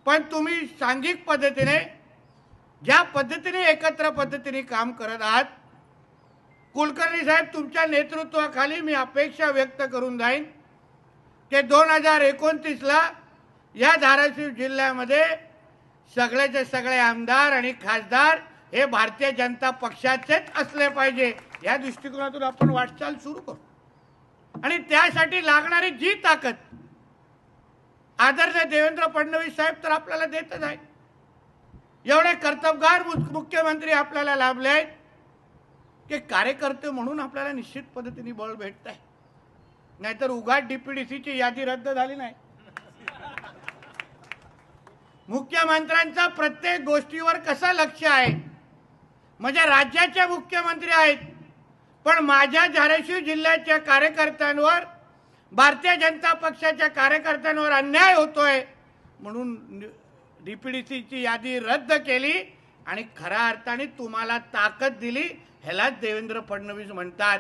पण तुम्ही सांघिक पद्धतीने ज्या पद्धतीने एकत्र पद्धतीने काम करत आहात, कुलकर्णी साहेब तुमच्या नेतृत्वाखाली मी अपेक्षा व्यक्त करून जाईन की 2029ला या धाराशिव जिल्ह्यामध्ये सगळेचे सगळे आमदार आणि खासदार हे भारतीय जनता पक्षाचेच असले पाहिजे, या दृष्टिकोनातून आपण वाटचाल सुरू करू। आणि त्यासाठी लागणारी जी ताकद आदरणीय देवेंद्र फडणवीस साहेब तर आपल्याला देतच आहेत। एवढे कर्तबगार मुख्यमंत्री आपल्याला लाभले आहेत की कार्यकर्ते म्हणून आपल्याला निश्चित पद्धतीने बळ भेटत आहे, नाहीतर उगाच डीपीडीसीची यादी रद्द झाली नाही। मुख्यमंत्र्यांचा प्रत्येक गोष्टीवर कसं लक्ष आहे, म्हणजे राज्याचे मुख्यमंत्री आहेत पण माझ्या धाराशिव जिल्ह्याच्या कार्यकर्त्यांवर, भारतीय जनता पक्षाच्या कार्यकर्त्यांवर अन्याय होतोय म्हणून डीपीडीसीची यादी रद्द केली आणि खऱ्या अर्थाने तुम्हाला ताकद दिली, ह्यालाच देवेंद्र फडणवीस म्हणतात।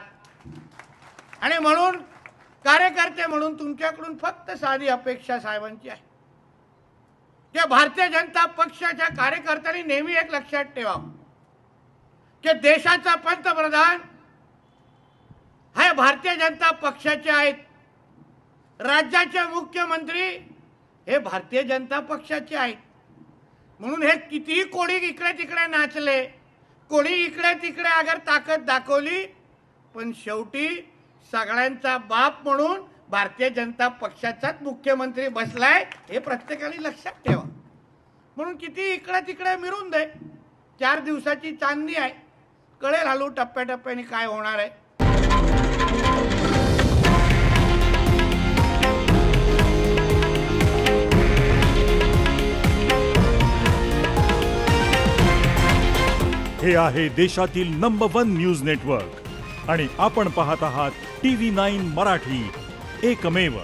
आणि म्हणून कार्यकर्ते म्हणून तुमच्याकडून फक्त साधी अपेक्षा साहेबांची आहे की भारतीय जनता पक्षाच्या कार्यकर्त्यांनी नेहमी एक लक्षात ठेवावं की देशाचा पंतप्रधान हे भारतीय जनता पक्षाचे आहेत, राज्याचे मुख्यमंत्री हे भारतीय जनता पक्षाचे आहेत। म्हणून हे कितीही कोणी इकडे तिकडे नाचले, कोणी इकडे तिकडे अगर ताकद दाखवली, पण शेवटी सगळ्यांचा बाप म्हणून भारतीय जनता पक्षाचाच मुख्यमंत्री बसलाय, हे प्रत्येकाने लक्षात ठेवा। म्हणून किती इकडे तिकडे मिळून दे, 4 दिवसाची चांदणी आहे, कळेल हळू टप्प्याटप्प्याने काय होणार आहे। हे आहे देशातील नंबर 1 न्यूज नेटवर्क आणि आपण पाहत आहात TV9 मराठी, एकमेव।